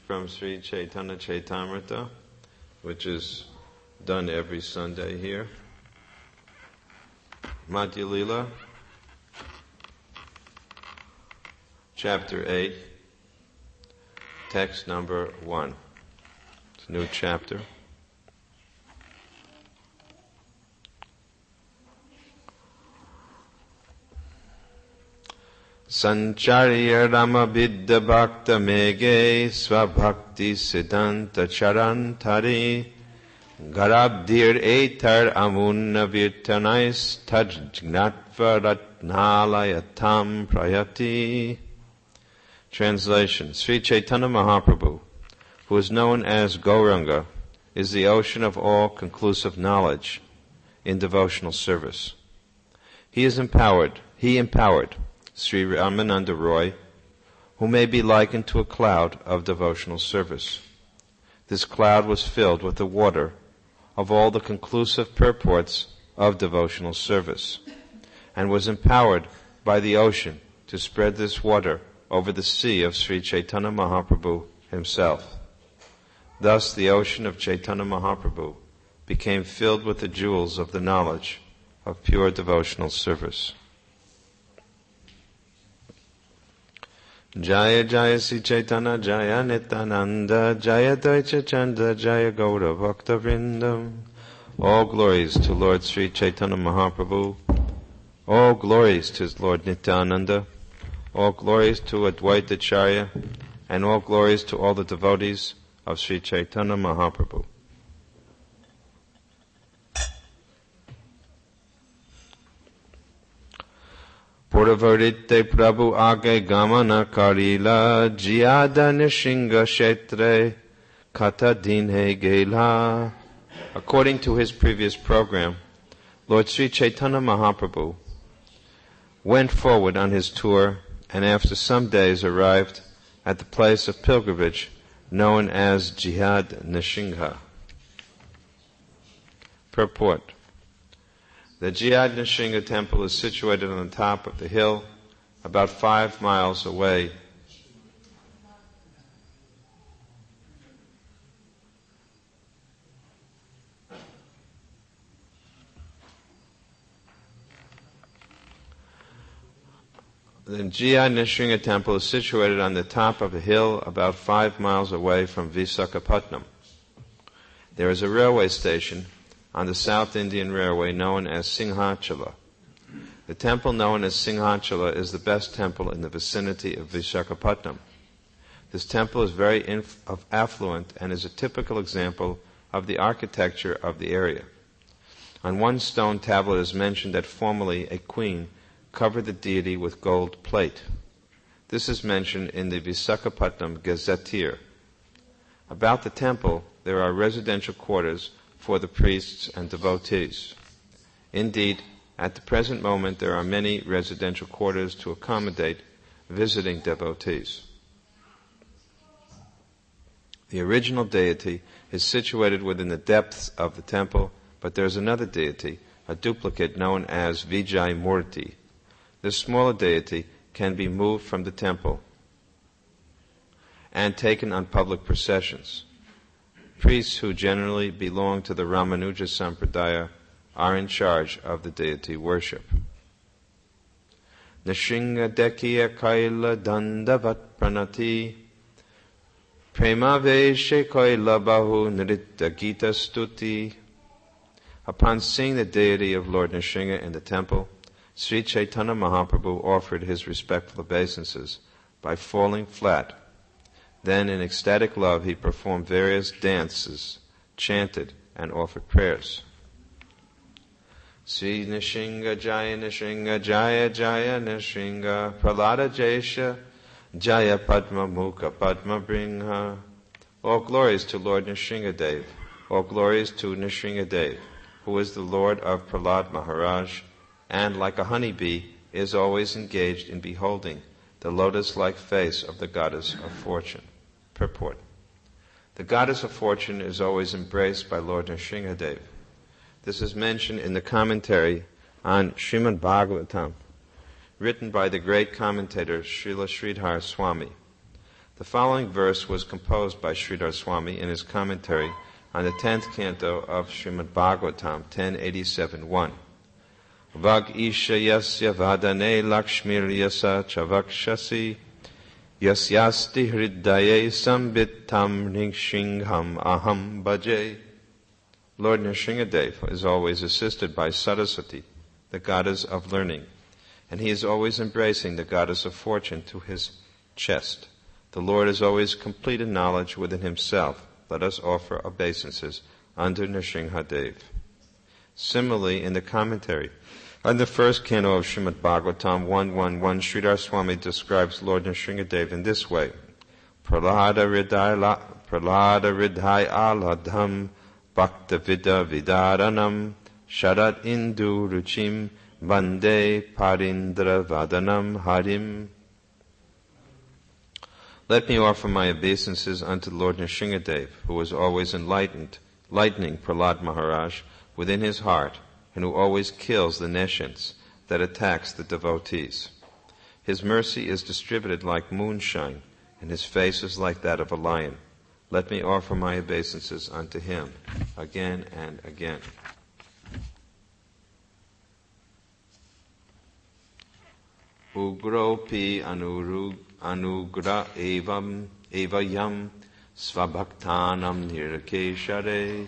from Sri Chaitanya Chaitamrita, which is done every Sunday here. Madhya Lila, Chapter 8, text number 1. It's a new chapter. Sancharya Rama Vidya Bhakta Mege Svabhakti Siddhanta Charantari Garabdir Etar Amunna Virtanais Tajgnatva Ratnalayatam Prayati. Translation. Sri Chaitanya Mahaprabhu, who is known as Gauranga, is the ocean of all conclusive knowledge in devotional service. He empowered Sri Ramananda Roy, who may be likened to a cloud of devotional service. This cloud was filled with the water of all the conclusive purports of devotional service, and was empowered by the ocean to spread this water over the sea of Sri Chaitanya Mahaprabhu himself. Thus the ocean of Chaitanya Mahaprabhu became filled with the jewels of the knowledge of pure devotional service. Jaya Jaya Sri Chaitanya Jaya Nityananda Jaya Daicha Chanda Jaya Gaura Bhakta Vrindam. All glories to Lord Sri Chaitanya Mahaprabhu. All glories to Lord Nityananda. All glories to Advaita Acharya. And all glories to all the devotees of Sri Chaitanya Mahaprabhu. Puravarite Prabhu Age Gamana Karila Jiyada Nishinga Shetre Kata Dinhe Gela. According to his previous program, Lord Sri Chaitanya Mahaprabhu went forward on his tour and after some days arrived at the place of pilgrimage known as Jihad Nishingha. Purport. The Jihad Nishingha temple is situated on the top of the hill about 5 miles away . The Jihad Nishingha temple is situated on the top of a hill about 5 miles away from Visakhapatnam. There is a railway station on the South Indian Railway known as Singhanchala. The temple known as Singhanchala is the best temple in the vicinity of Visakhapatnam. This temple is very affluent and is a typical example of the architecture of the area. On one stone tablet is mentioned that formerly a queen covered the deity with gold plate. This is mentioned in the Visakhapatnam Gazetteer. About the temple there are residential quarters for the priests and devotees. Indeed, at the present moment there are many residential quarters to accommodate visiting devotees. The original deity is situated within the depths of the temple, but there is another deity, a duplicate known as Vijay Murti. This smaller deity can be moved from the temple and taken on public processions. Priests who generally belong to the Ramanuja Sampradaya are in charge of the deity worship. Nishinga Dekiya Kaila Dandavat Pranati Prema Veshe Kaila Bahu Nritta Gita Stuti. Upon seeing the deity of Lord Nishinga in the temple, Sri Chaitanya Mahaprabhu offered his respectful obeisances by falling flat. Then in ecstatic love he performed various dances, chanted, and offered prayers. Sri Nishinga Jaya Jaya Nishinga Pralada Jesha Jaya Padma Mukha Padma Bringha. All glories to Lord Nishingadev. All glories to Nishingadev, who is the Lord of Prahlad Maharaj, and like a honeybee is always engaged in beholding the lotus-like face of the goddess of fortune. Purport. The goddess of fortune is always embraced by Lord Nrsimhadev. This is mentioned in the commentary on Srimad Bhagavatam, written by the great commentator Srila Sridhar Swami. The following verse was composed by Sridhar Swami in his commentary on the 10th canto of Srimad Bhagavatam, 1087.1. Vag isha yasya vadane lakshmir yasa chavakshasi yasyasti hridaye sambittam nishingham aham bhaje. Lord Nrsingadev is always assisted by Saraswati, the goddess of learning, and he is always embracing the goddess of fortune to his chest. The Lord is always complete in knowledge within himself. Let us offer obeisances under Nrsingadev. Similarly, in the commentary on the first canto of Srimad Bhagavatam 1.1.1, Sridhar Swami describes Lord Nrsingadev in this way: Pralada ridhai aladham bhakta vida vidaranam sharat indu ruchim bande parindra vadanam harim. Let me offer my obeisances unto Lord Nrsingadev, who is always lightening Prahlad Maharaj within his heart, and who always kills the nescience that attacks the devotees. His mercy is distributed like moonshine, and his face is like that of a lion. Let me offer my obeisances unto him again and again. Ugropi anugra evayam svabhaktanam nirakeshare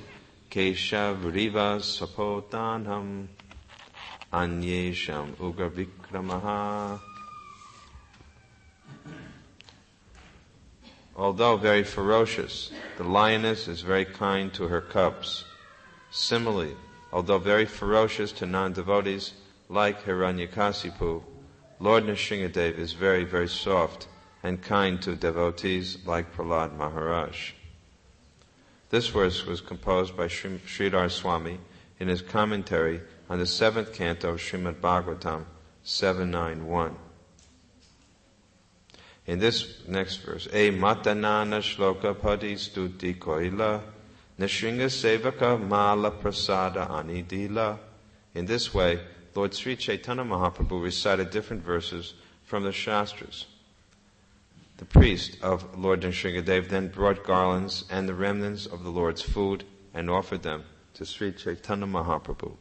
keshavriva sapotanam anyesham ugravikramaha. Although very ferocious, the lioness is very kind to her cubs. Similarly, although very ferocious to non-devotees like Hiranyakasipu, Lord Nrsingadev is very, very soft and kind to devotees like Prahlad Maharaj. This verse was composed by Sridhar Swami in his commentary on the 7th canto of Srimad Bhagavatam 7.9.1. In this next verse, E matanana shloka padi stuti koila Nrsinga sevaka mala prasada anidila. In this way, Lord Sri Chaitanya Mahaprabhu recited different verses from the Shastras. The priest of Lord Nrsingadev then brought garlands and the remnants of the Lord's food and offered them to Sri Chaitanya Mahaprabhu.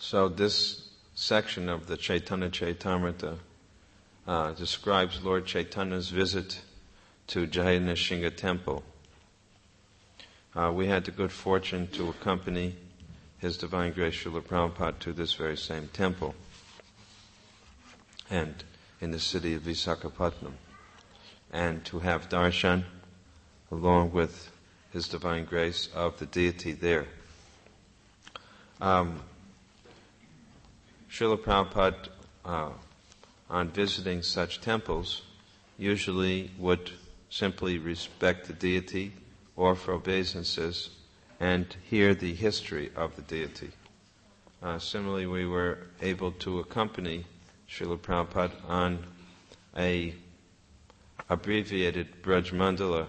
So this section of the Chaitanya Chaitamrita describes Lord Chaitanya's visit to Jai Nrsinga temple. We had the good fortune to accompany His Divine Grace Srila Prabhupada to this very same temple, and in the city of Visakhapatnam, and to have darshan along with His Divine Grace of the deity there. Srila Prabhupada, on visiting such temples, usually would simply respect the deity, offer obeisances, and hear the history of the deity. Similarly, we were able to accompany Srila Prabhupada on a abbreviated Braj Mandala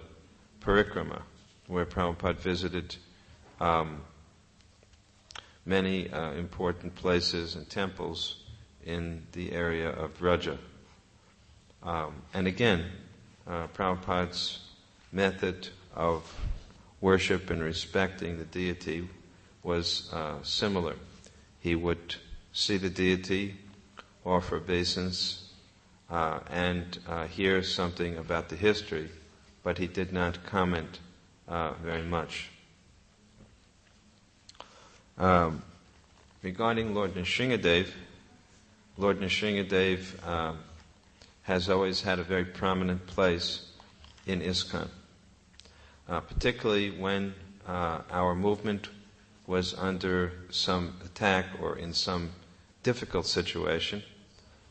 parikrama, where Prabhupada visited many important places and temples in the area of Vraja. And again, Prabhupada's method of worship and respecting the deity was similar. He would see the deity, offer obeisance, and hear something about the history, but he did not comment very much. Regarding Lord Nrsingadev, Lord Nrsingadev has always had a very prominent place in ISKCON, particularly when our movement was under some attack or in some difficult situation.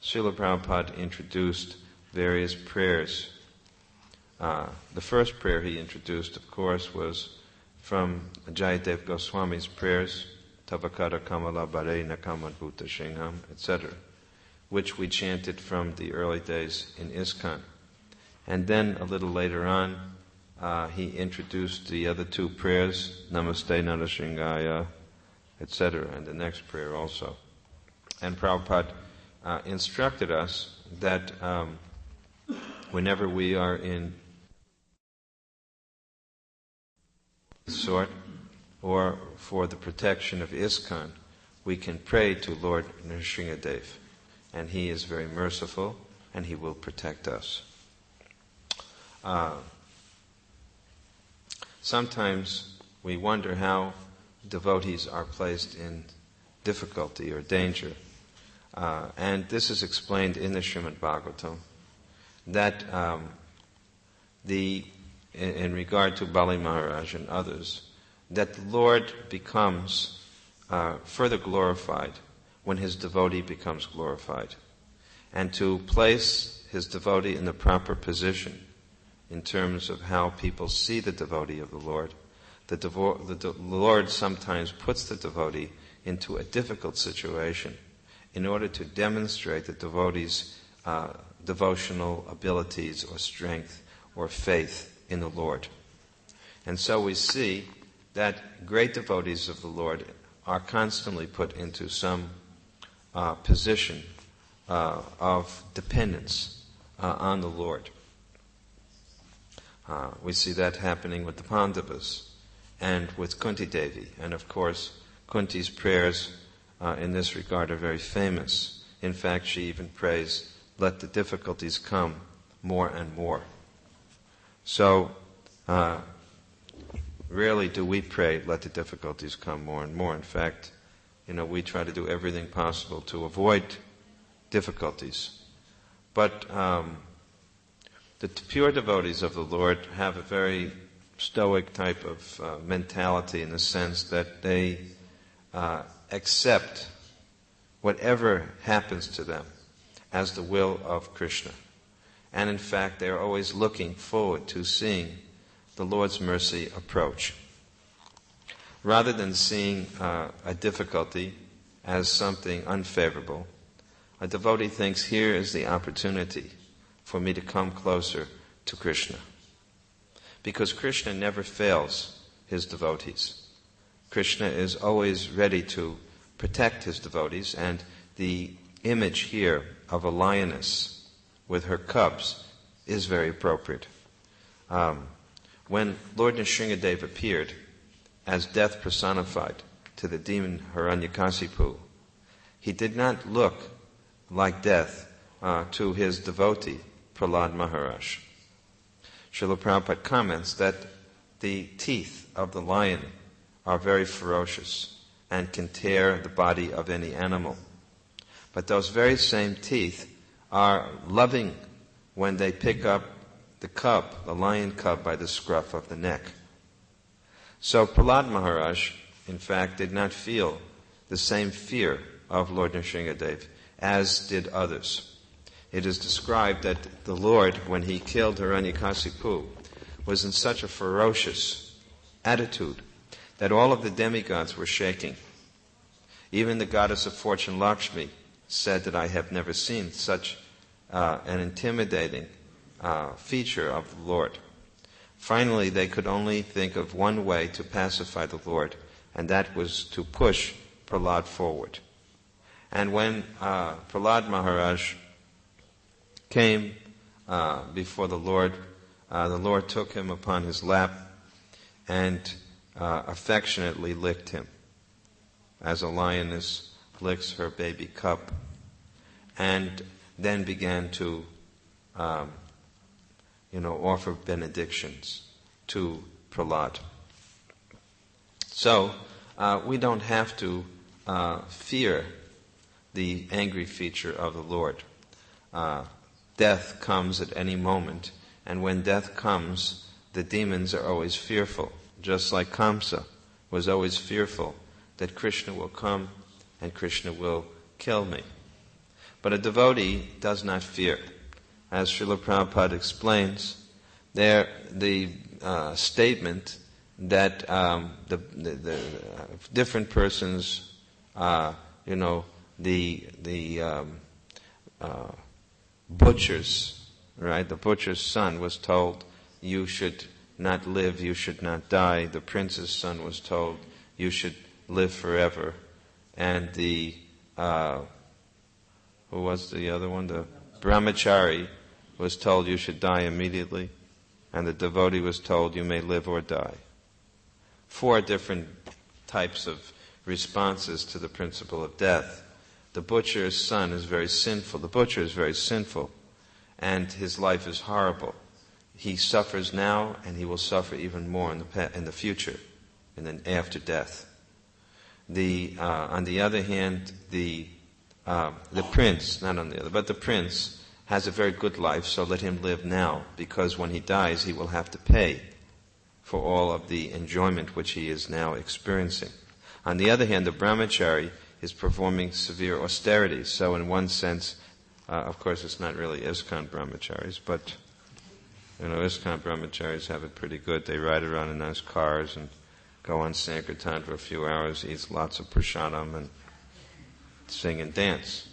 Srila Prabhupada introduced various prayers The first prayer he introduced, of course, was from Jayadev Goswami's prayers, Tavakara Kamala Bare Nakamad Bhuta Shingham, etc., which we chanted from the early days in ISKCON. And then a little later on, he introduced the other two prayers, Namaste Narasingaya, etc., and the next prayer also. And Prabhupada instructed us that whenever we are in sort or for the protection of ISKCON, we can pray to Lord Nrsingadev, and he is very merciful and he will protect us. Sometimes we wonder how devotees are placed in difficulty or danger. And this is explained in the Srimad Bhagavatam, that in regard to Bali Maharaj and others, that the Lord becomes further glorified when his devotee becomes glorified. And to place his devotee in the proper position in terms of how people see the devotee of the Lord, the Lord sometimes puts the devotee into a difficult situation in order to demonstrate the devotee's devotional abilities or strength or faith in the Lord. And so we see that great devotees of the Lord are constantly put into some position of dependence on the Lord. We see that happening with the Pandavas and with Kunti Devi. And of course, Kunti's prayers in this regard are very famous. In fact, she even prays, "Let the difficulties come more and more." So, rarely do we pray, "Let the difficulties come more and more." In fact, we try to do everything possible to avoid difficulties. But the pure devotees of the Lord have a very stoic type of mentality, in the sense that they accept whatever happens to them as the will of Krishna. And in fact, they are always looking forward to seeing the Lord's mercy approach. Rather than seeing a difficulty as something unfavorable, a devotee thinks, here is the opportunity for me to come closer to Krishna. Because Krishna never fails his devotees. Krishna is always ready to protect his devotees, and the image here of a lioness with her cubs is very appropriate. When Lord Nrsingadev appeared as death personified to the demon Hiranyakasipu, he did not look like death to his devotee, Prahlad Maharaj. Srila Prabhupada comments that the teeth of the lion are very ferocious and can tear the body of any animal. But those very same teeth are loving when they pick up the cub, the lion cub, by the scruff of the neck. So Prahlad Maharaj, in fact, did not feel the same fear of Lord Nrsingadev as did others. It is described that the Lord, when he killed Hiranyakasipu, was in such a ferocious attitude that all of the demigods were shaking. Even the goddess of fortune, Lakshmi, said that I have never seen such an intimidating feature of the Lord. Finally, they could only think of one way to pacify the Lord, and that was to push Prahlad forward. And when Prahlad Maharaj came before the Lord took him upon his lap and affectionately licked him, as a lioness licks her baby cub, and then began to offer benedictions to Prahlad. So we don't have to fear the angry feature of the Lord. Death comes at any moment, and when death comes, the demons are always fearful, just like Kamsa was always fearful that Krishna will come and Krishna will kill me. But a devotee does not fear. As Srila Prabhupada explains, the statement that the different persons, the butcher's, right? The butcher's son was told, "You should not live, you should not die." The prince's son was told, "You should live forever." And the who was the other one? The brahmachari was told, "You should die immediately." And the devotee was told, "You may live or die." 4 different types of responses to the principle of death. The butcher's son is very sinful. The butcher is very sinful, and his life is horrible. He suffers now, and he will suffer even more in the future, and then after death. On the other hand, the prince, not on the other, but the prince has a very good life, so let him live now, because when he dies, he will have to pay for all of the enjoyment which he is now experiencing. On the other hand, the brahmachari is performing severe austerities, so in one sense, of course it's not really ISKCON brahmacharis, but ISKCON brahmacharis have it pretty good. They ride around in nice cars and go on Sankirtan for a few hours, eat lots of prasadam, and sing and dance,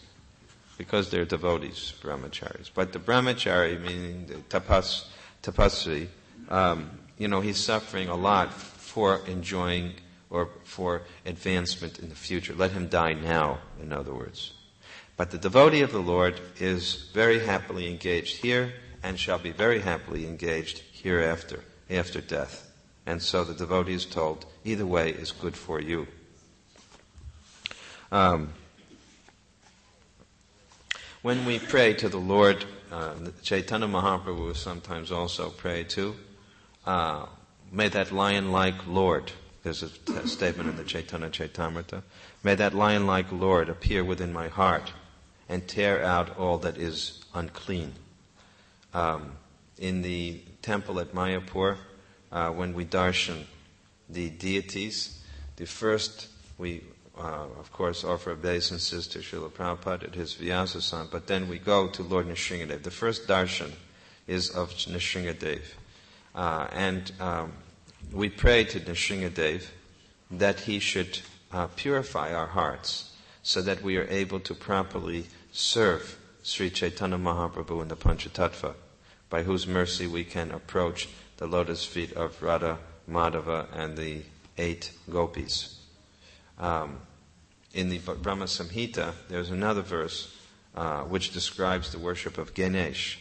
because they're devotees, brahmacharis. But the brahmachari, meaning the tapasvi, he's suffering a lot for enjoying or for advancement in the future. Let him die now, in other words. But the devotee of the Lord is very happily engaged here and shall be very happily engaged hereafter, after death. And so the devotee is told, either way is good for you. When we pray to the Lord, Chaitanya Mahaprabhu sometimes also pray to, may that lion-like Lord, there's a statement in the Chaitanya Chaitamrita, may that lion-like Lord appear within my heart and tear out all that is unclean. In the temple at Mayapur, when we darshan the deities, the first we of course offer obeisances to Srila Prabhupada at his Vyasa-san, but then we go to Lord Nrsingadev. The first darshan is of Nrsingadev. And we pray to Nrsingadev that he should purify our hearts so that we are able to properly serve Sri Chaitanya Mahaprabhu in the Panchatattva, by whose mercy we can approach the lotus feet of Radha, Madhava, and the 8 gopis. In the Brahma Samhita, there's another verse which describes the worship of Ganesh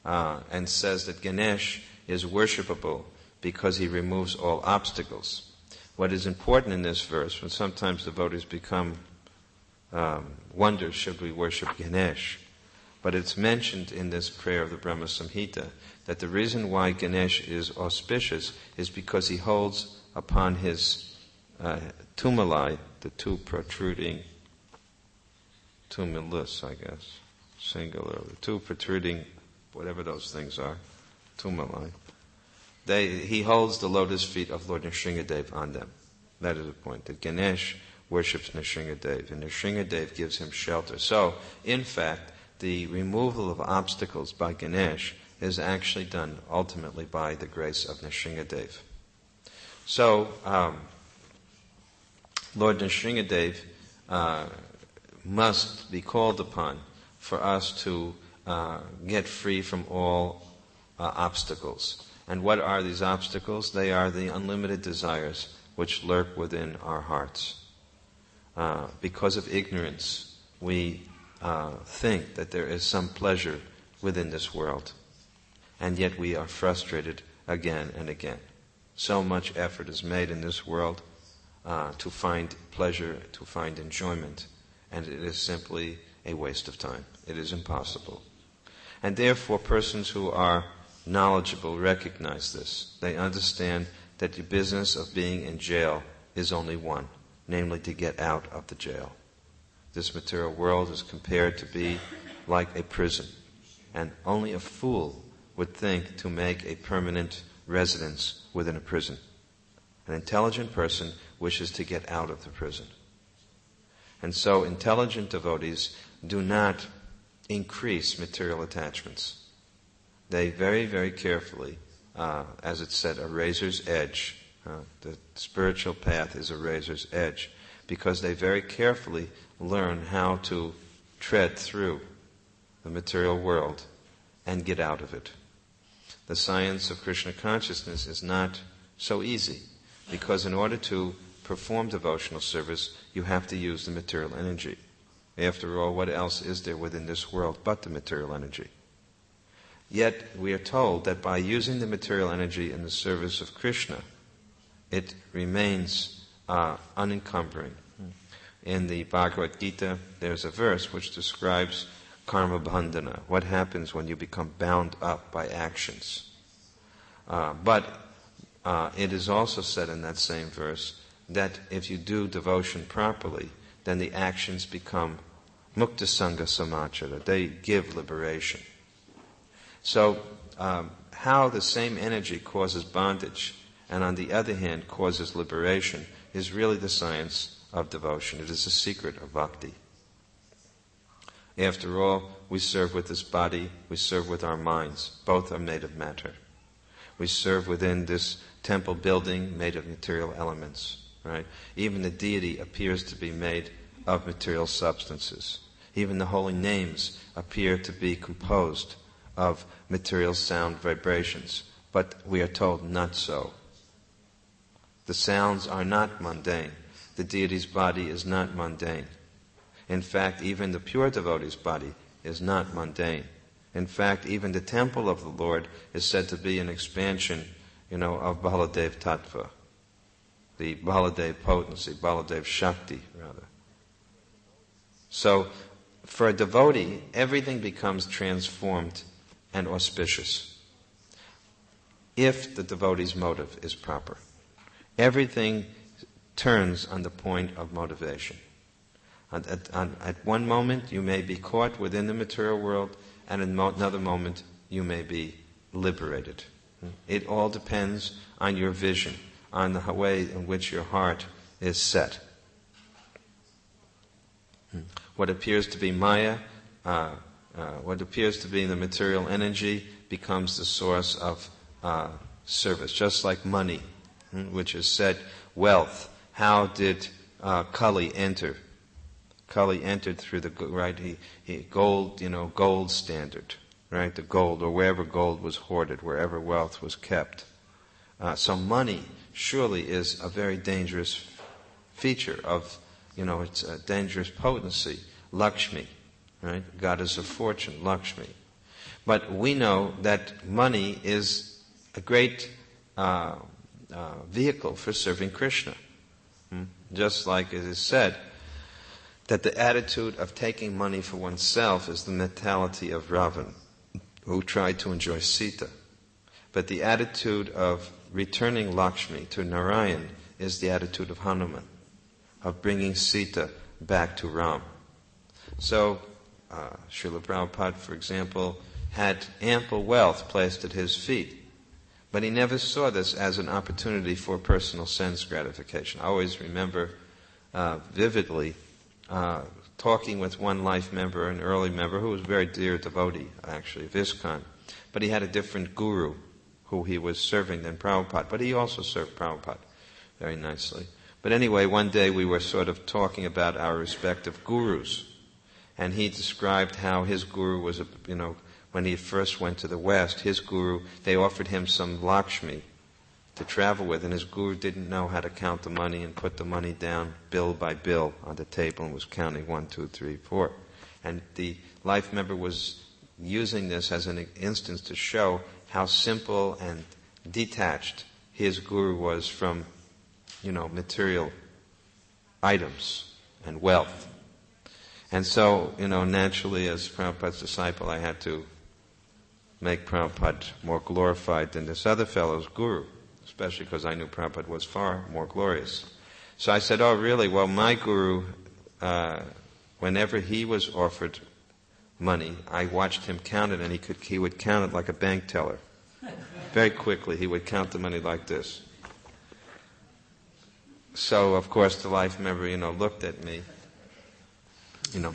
and says that Ganesh is worshipable because he removes all obstacles. What is important in this verse, when sometimes devotees become wonder, should we worship Ganesh? But it's mentioned in this prayer of the Brahma Samhita that the reason why Ganesh is auspicious is because he holds upon his tumalai, the 2 protruding tumulus, I guess, singular, the 2 protruding, whatever those things are, tumalai. He holds the lotus feet of Lord Nrsingadev on them. That is the point, that Ganesh worships Nrsingadev, and Nrsingadev gives him shelter. So, in fact, the removal of obstacles by Ganesh is actually done ultimately by the grace of Nrsingadev. So, Lord Nrsingadev must be called upon for us to get free from all obstacles. And what are these obstacles? They are the unlimited desires which lurk within our hearts. Because of ignorance, we think that there is some pleasure within this world, and yet we are frustrated again and again. So much effort is made in this world to find pleasure, to find enjoyment, and it is simply a waste of time. It is impossible. And therefore, persons who are knowledgeable recognize this. They understand that the business of being in jail is only one, namely to get out of the jail. This material world is compared to be like a prison, and only a fool would think to make a permanent residence within a prison. An intelligent person wishes to get out of the prison. And so intelligent devotees do not increase material attachments. they very, very carefully, as it said, a razor's edge. The spiritual path is a razor's edge, because they very carefully learn how to tread through the material world and get out of it. The science of Krishna consciousness is not so easy, because in order to perform devotional service, you have to use the material energy. After all, what else is there within this world but the material energy? Yet we are told that by using the material energy in the service of Krishna, it remains unencumbering. In the Bhagavad Gita, there's a verse which describes karma bandhana, what happens when you become bound up by actions. But it is also said in that same verse that if you do devotion properly, then the actions become mukta sangha samachara. They give liberation. So, how the same energy causes bondage and on the other hand causes liberation is really the science of devotion. It is the secret of bhakti. After all, we serve with this body, we serve with our minds. Both are made of matter. We serve within this temple building made of material elements, right? Even the deity appears to be made of material substances. Even the holy names appear to be composed of material sound vibrations. But we are told not so. The sounds are not mundane. The deity's body is not mundane. In fact, even the pure devotee's body is not mundane. In fact, even the temple of the Lord is said to be an expansion, of Baladev Tattva. The Baladev potency, Baladev Shakti, rather. So, for a devotee, everything becomes transformed and auspicious if the devotee's motive is proper. Everything turns on the point of motivation. At one moment, you may be caught within the material world, and in another moment, you may be liberated. It all depends on your vision, on the way in which your heart is set. What appears to be Maya, what appears to be the material energy, becomes the source of service. Just like money, which is said, wealth. How did Kali enter? Kali entered through the gold standard, right? The gold, or wherever gold was hoarded, wherever wealth was kept. So money surely is a very dangerous feature of, it's a dangerous potency. Lakshmi, right? Goddess of fortune, Lakshmi. But we know that money is a great vehicle for serving Krishna. Just like it is said that the attitude of taking money for oneself is the mentality of Ravan, who tried to enjoy Sita. But the attitude of returning Lakshmi to Narayan is the attitude of Hanuman, of bringing Sita back to Ram. So, Srila Prabhupada, for example, had ample wealth placed at his feet, but he never saw this as an opportunity for personal sense gratification. I always remember vividly talking with one life member, an early member, who was a very dear devotee, actually, of ISKCON. But he had a different guru who he was serving than Prabhupada. But he also served Prabhupada very nicely. But anyway, one day we were sort of talking about our respective gurus. And he described how his guru was, when he first went to the West, his guru, they offered him some Lakshmi to travel with, and his guru didn't know how to count the money and put the money down bill by bill on the table and was counting 1, 2, 3, 4. And the life member was using this as an instance to show how simple and detached his guru was from, material items and wealth. And so, naturally as Prabhupada's disciple, I had to make Prabhupada more glorified than this other fellow's guru, especially because I knew Prabhupada was far more glorious. So I said, oh really? Well, my guru, whenever he was offered money, I watched him count it, and he would count it like a bank teller. Very quickly, he would count the money like this. So, of course, the life member, looked at me,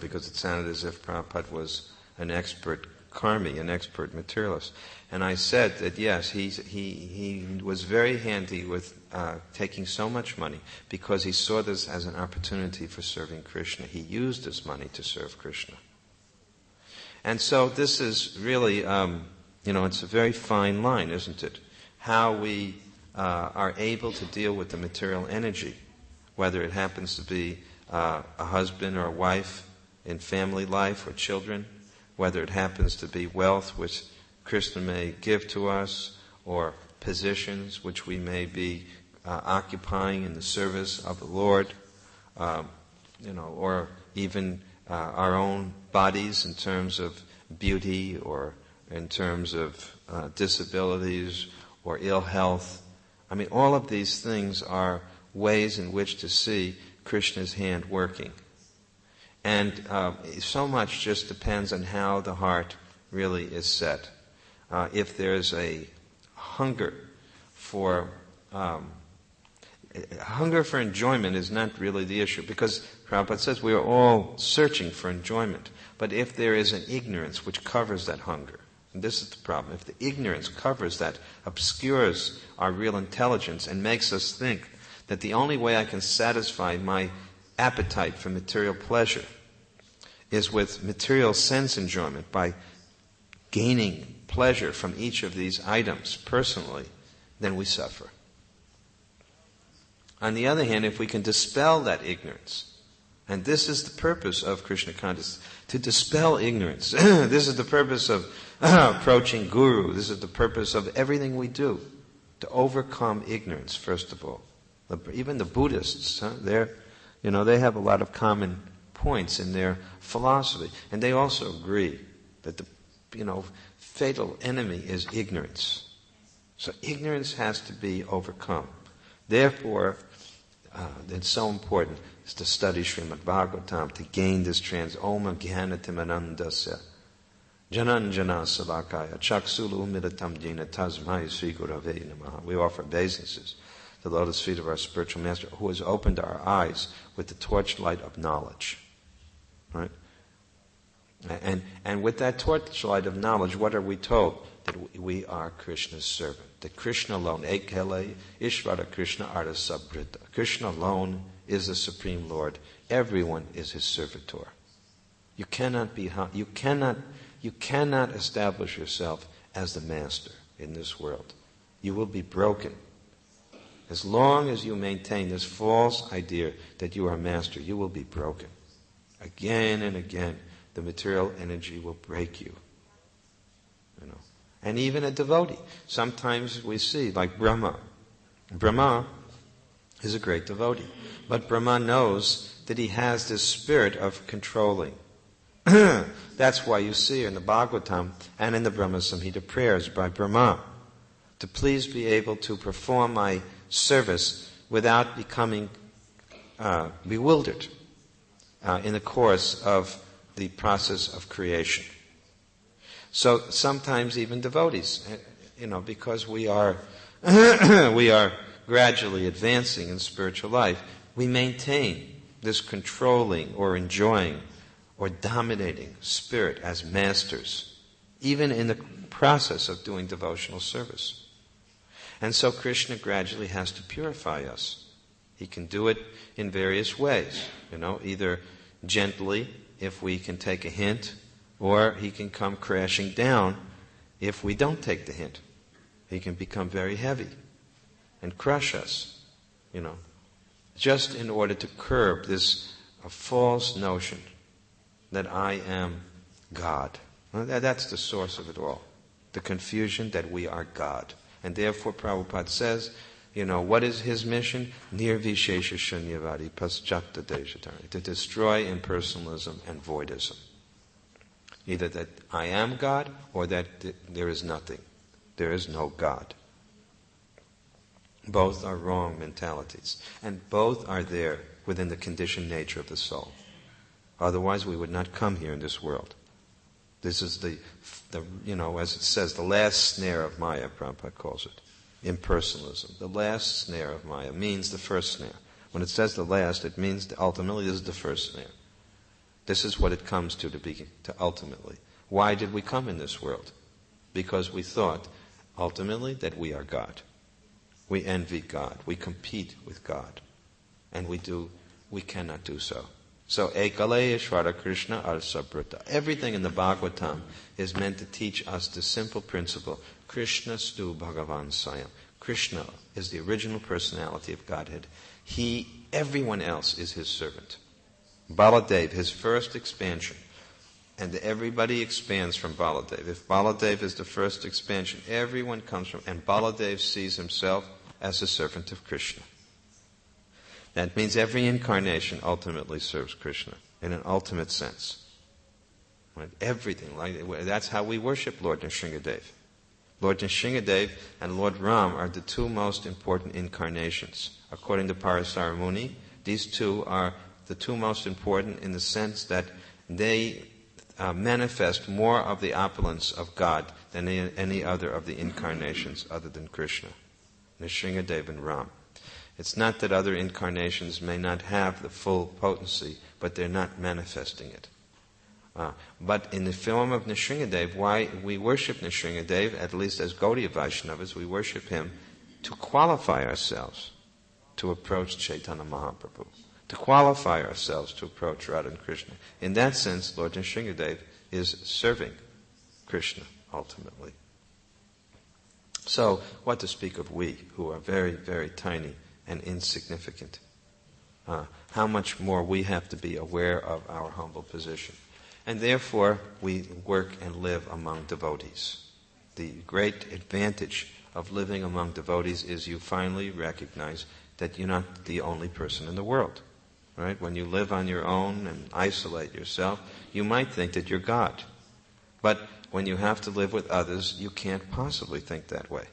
because it sounded as if Prabhupada was an expert karmi, an expert materialist. And I said that yes, he was very handy with taking so much money because he saw this as an opportunity for serving Krishna. He used this money to serve Krishna. And so this is really, it's a very fine line, isn't it? How we are able to deal with the material energy, whether it happens to be a husband or a wife in family life or children, whether it happens to be wealth which Krishna may give to us, or positions which we may be occupying in the service of the Lord, or even our own bodies in terms of beauty or in terms of disabilities or ill health. I mean, all of these things are ways in which to see Krishna's hand working. And so much just depends on how the heart really is set. If there's a hunger for enjoyment is not really the issue, because Prabhupada says we are all searching for enjoyment. But if there is an ignorance which covers that hunger, and this is the problem, if the ignorance covers that, obscures our real intelligence and makes us think that the only way I can satisfy my appetite for material pleasure is with material sense enjoyment, by gaining pleasure from each of these items personally, then we suffer. On the other hand, if we can dispel that ignorance, and this is the purpose of Krishna consciousness, to dispel ignorance. This is the purpose of approaching Guru. This is the purpose of everything we do, to overcome ignorance, first of all. Even the Buddhists, they have a lot of common points in their philosophy, and they also agree that the fatal enemy is ignorance. So ignorance has to be overcome. Therefore, it's so important is to study Srimad Bhagavatam, to gain this Oma Jnana Timanandasya Jananjana Salakaya Chaksulu Midatam Jina Tasmai Sri Gurave Namaha. We offer obeisances to the lotus feet of our spiritual master, who has opened our eyes with the torchlight of knowledge. Right? And with that torchlight of knowledge, what are we told? That we are Krishna's servant. That Krishna alone, Ekele Ishvara Krishna Arta Sabrita. Krishna alone is the Supreme Lord. Everyone is his servitor. You cannot establish yourself as the master in this world. You will be broken. As long as you maintain this false idea that you are a master, you will be broken. Again and again, the material energy will break you. And even a devotee. Sometimes we see, like Brahma. Brahma is a great devotee. But Brahma knows that he has this spirit of controlling. That's why you see in the Bhagavatam and in the Brahma Samhita prayers by Brahma, to please be able to perform my service without becoming bewildered in the course of the process of creation. So sometimes even devotees, because we are gradually advancing in spiritual life, we maintain this controlling or enjoying or dominating spirit as masters, even in the process of doing devotional service. And so Krishna gradually has to purify us. He can do it in various ways, either gently, if we can take a hint, or he can come crashing down if we don't take the hint. He can become very heavy and crush us, just in order to curb this false notion that I am God. That's the source of it all. The confusion that we are God. And therefore Prabhupada says, what is his mission? Nirvishesha shunyavadi paschata deshatari. To destroy impersonalism and voidism. Either that I am God or that there is nothing. There is no God. Both are wrong mentalities. And both are there within the conditioned nature of the soul. Otherwise we would not come here in this world. This is the as it says, the last snare of Maya, Prabhupada calls it. Impersonalism. The last snare of Maya means the first snare. When it says the last, it means ultimately this is the first snare. This is what it comes to ultimately. Why did we come in this world? Because we thought, ultimately, that we are God. We envy God. We compete with God. And we cannot do so. So, Ekale Ishvara Krishna Arsabrita. Everything in the Bhagavatam is meant to teach us the simple principle, Krishna Stu Bhagavan Swayam. Krishna is the original personality of Godhead. Everyone else is his servant. Baladev, his first expansion. And everybody expands from Baladev. If Baladev is the first expansion, everyone comes from, and Baladev sees himself as a servant of Krishna. That means every incarnation ultimately serves Krishna in an ultimate sense. Right? Everything. That's how we worship Lord Nrsingadev. Lord Nrsingadev and Lord Ram are the two most important incarnations. According to Parasara Muni, these two are the two most important in the sense that they manifest more of the opulence of God than any other of the incarnations other than Krishna. Nrsingadev and Ram. It's not that other incarnations may not have the full potency, but they're not manifesting it. But in the form of Nrsingadev, why we worship Nrsingadev, at least as Gaudiya Vaishnavas, we worship him to qualify ourselves to approach Chaitanya Mahaprabhu, to qualify ourselves to approach Radha and Krishna. In that sense, Lord Nrsingadev is serving Krishna, ultimately. So, what to speak of we, who are very, very tiny and insignificant? How much more we have to be aware of our humble position. And therefore, we work and live among devotees. The great advantage of living among devotees is you finally recognize that you're not the only person in the world. Right? When you live on your own and isolate yourself, you might think that you're God. But when you have to live with others, you can't possibly think that way.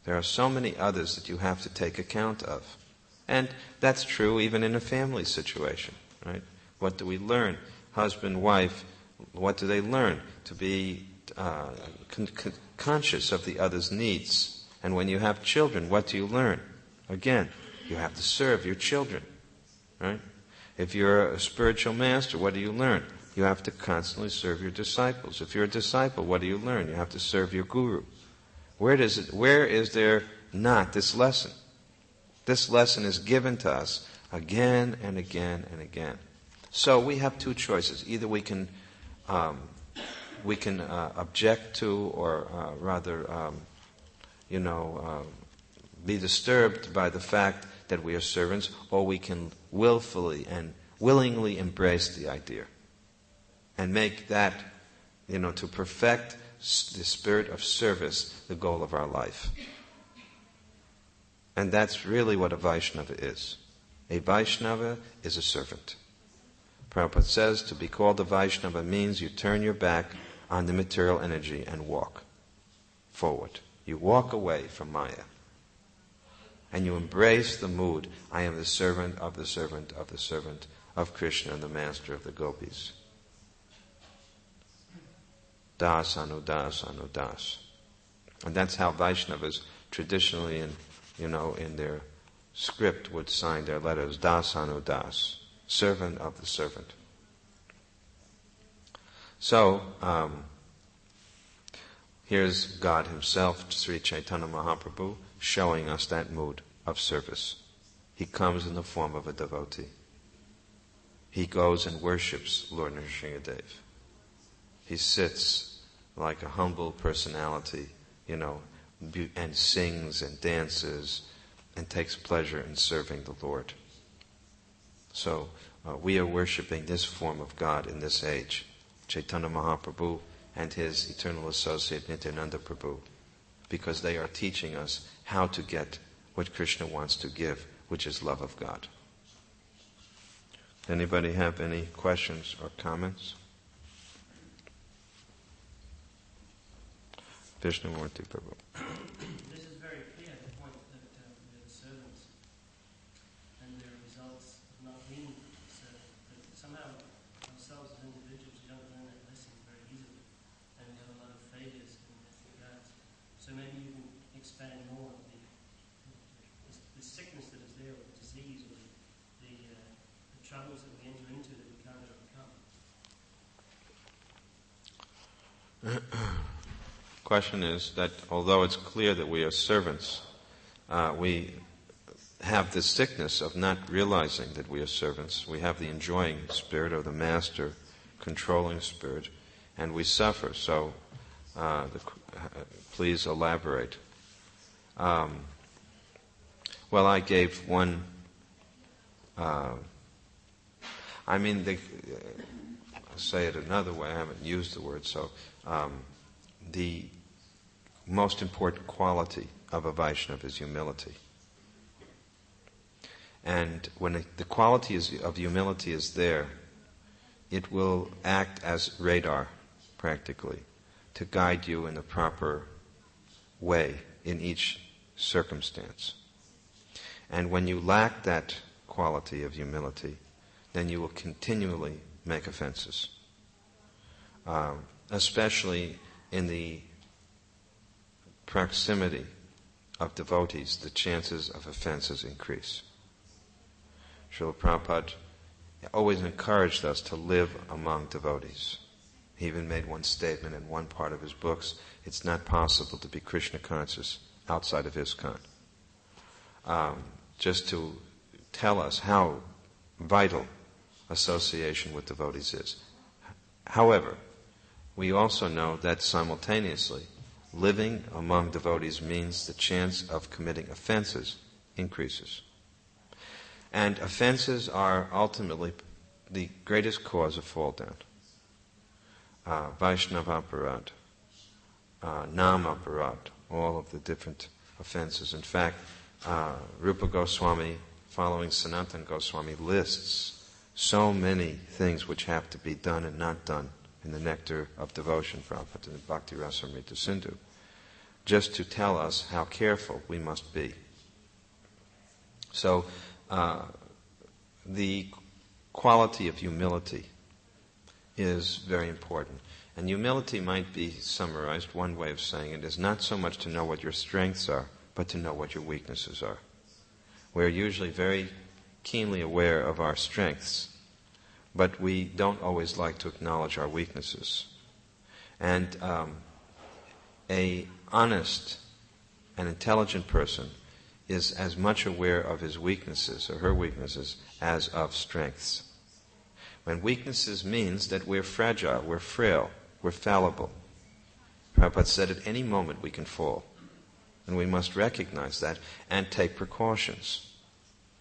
There are so many others that you have to take account of. And that's true even in a family situation, right? What do we learn? Husband, wife, what do they learn? To be conscious of the other's needs. And when you have children, what do you learn? Again, you have to serve your children, right? If you're a spiritual master, what do you learn? You have to constantly serve your disciples. If you're a disciple, what do you learn? You have to serve your guru. Where is there not this lesson? This lesson is given to us again and again and again. So we have two choices. Either we can object to, or rather, be disturbed by the fact that we are servants, or we can willfully and willingly embrace the idea and make that, to perfect the spirit of service the goal of our life. And that's really what a Vaishnava is. A Vaishnava is a servant. Prabhupada says to be called a Vaishnava means you turn your back on the material energy and walk forward. You walk away from Maya. And you embrace the mood, I am the servant of the servant of the servant of Krishna, the master of the gopis. Das anu das anu das. And that's how Vaishnavas traditionally in their script would sign their letters, Das anu das, servant of the servant. So, here's God himself, Sri Chaitanya Mahaprabhu, showing us that mood of service. He comes in the form of a devotee. He goes and worships Lord Nrsingadev. He sits like a humble personality, and sings and dances and takes pleasure in serving the Lord. So we are worshipping this form of God in this age, Chaitanya Mahaprabhu and his eternal associate Nityananda Prabhu, because they are teaching us how to get what Krishna wants to give, which is love of God. Anybody have any questions or comments? Vishnumurti Prabhu. This is very clear, the point that we are servants and their results of not being servants. But somehow ourselves as individuals, we don't learn that lesson very easily. And we have a lot of failures in that regard. So maybe you can expand more on the sickness that is there, or the disease, or the troubles that we enter into that we can't overcome. Question is that although it's clear that we are servants, we have the sickness of not realizing that we are servants. We have the enjoying spirit or the master controlling spirit, and we suffer. So, please elaborate. Well, I gave one. I'll say it another way. I haven't used the word. So, the most important quality of a Vaishnava is humility. And when the quality of humility is there, it will act as radar, practically, to guide you in the proper way in each circumstance. And when you lack that quality of humility, then you will continually make offenses. Especially in the proximity of devotees, the chances of offenses increase. Srila Prabhupada always encouraged us to live among devotees. He even made one statement in one part of his books: it's not possible to be Krishna conscious outside of ISKCON. Just to tell us how vital association with devotees is. However, we also know that simultaneously, living among devotees means the chance of committing offenses increases. And offenses are ultimately the greatest cause of fall down. Vaishnava aparad, Nama aparad, all of the different offenses. In fact, Rupa Goswami, following Sanatana Goswami, lists so many things which have to be done and not done in the Nectar of Devotion, Prabhupada, in Bhakti Rasamrita Sindhu, just to tell us how careful we must be. So, the quality of humility is very important. And humility might be summarized, one way of saying it is not so much to know what your strengths are, but to know what your weaknesses are. We're usually very keenly aware of our strengths, but we don't always like to acknowledge our weaknesses. And a honest and intelligent person is as much aware of his weaknesses or her weaknesses as of strengths. When weaknesses means that we're fragile, we're frail, we're fallible. Prabhupada said at any moment we can fall. And we must recognize that and take precautions.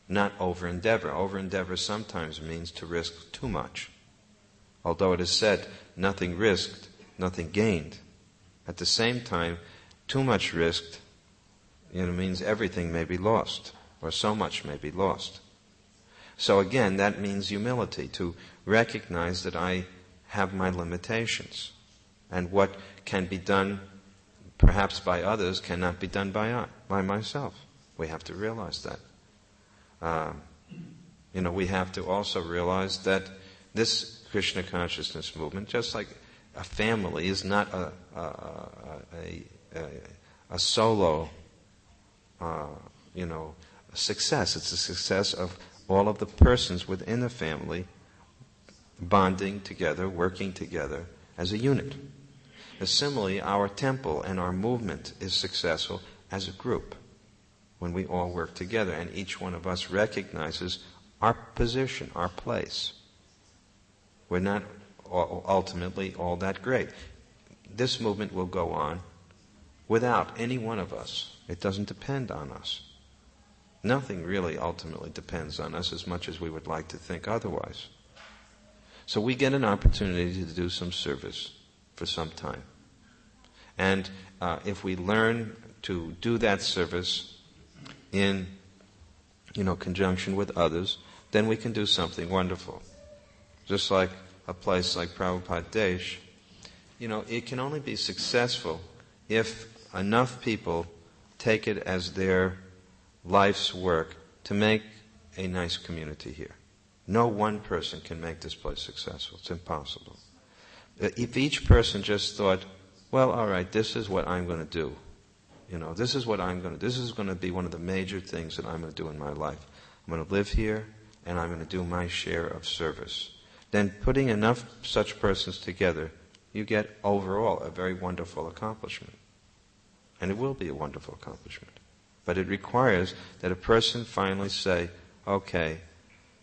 Not over-endeavor. Over-endeavor sometimes means to risk too much. Although it is said, nothing risked, nothing gained. At the same time, too much risked means everything may be lost, or so much may be lost. So again, that means humility, to recognize that I have my limitations, and what can be done perhaps by others cannot be done by myself. We have to realize that. We have to also realize that this Krishna consciousness movement, just like a family, is not a solo success. It's a success of all of the persons within the family bonding together, working together as a unit. Similarly, our temple and our movement is successful as a group when we all work together and each one of us recognizes our position, our place. We're not ultimately all that great. This movement will go on without any one of us. It doesn't depend on us. Nothing really ultimately depends on us as much as we would like to think otherwise. So we get an opportunity to do some service for some time. And if we learn to do that service in conjunction with others, then we can do something wonderful. Just like a place like Prabhupada Desh, it can only be successful if enough people take it as their life's work to make a nice community here. No one person can make this place successful. It's impossible. If each person just thought, well, all right, this is what I'm going to do. This is going to be one of the major things that I'm going to do in my life. I'm going to live here, and I'm going to do my share of service. Then putting enough such persons together you get overall a very wonderful accomplishment. And it will be a wonderful accomplishment. But it requires that a person finally say, okay,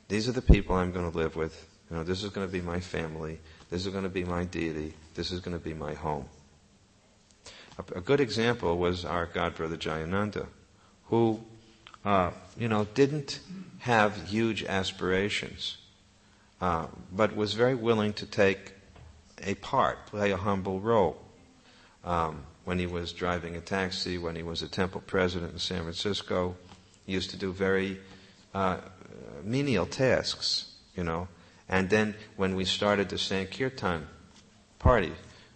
these are the people I'm going to live with. This is going to be my family. This is going to be my deity. This is going to be my home. A good example was our godbrother Jayananda, who, didn't have huge aspirations, but was very willing to take a part, play a humble role. When he was driving a taxi, when he was a temple president in San Francisco, he used to do very menial tasks, And then when we started the Sankirtan party,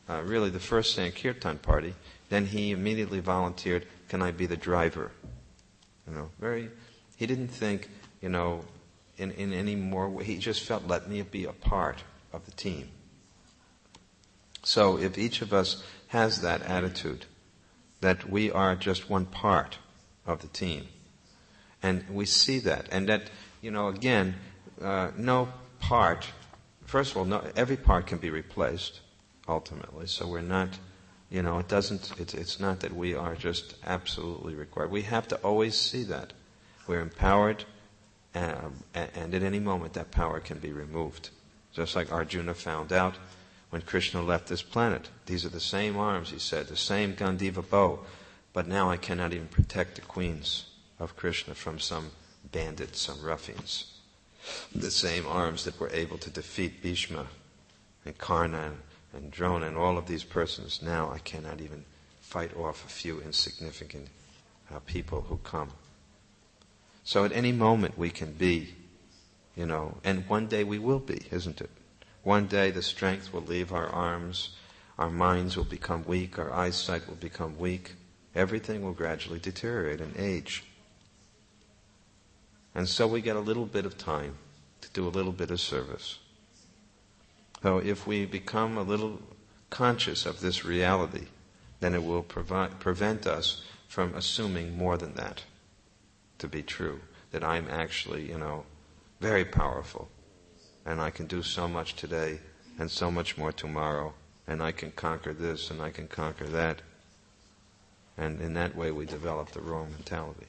really the first Sankirtan party, then he immediately volunteered, can I be the driver? He didn't think, in any more way. He just felt, let me be a part of the team. So if each of us has that attitude, that we are just one part of the team, and we see that, and that, again, no part, first of all, every part can be replaced, ultimately, so we're not, it's not that we are just absolutely required. We have to always see that. We're empowered, and at any moment that power can be removed. Just like Arjuna found out when Krishna left this planet. These are the same arms, he said, the same Gandiva bow, but now I cannot even protect the queens of Krishna from some bandits, some ruffians. The same arms that were able to defeat Bhishma and Karna and Drona and all of these persons, now I cannot even fight off a few insignificant people who come. So at any moment we can be, and one day we will be, isn't it? One day the strength will leave our arms, our minds will become weak, our eyesight will become weak, everything will gradually deteriorate and age. And so we get a little bit of time to do a little bit of service. So if we become a little conscious of this reality, then it will prevent us from assuming more than that to be true, that I'm actually, very powerful, and I can do so much today and so much more tomorrow, and I can conquer this and I can conquer that. And in that way we develop the wrong mentality.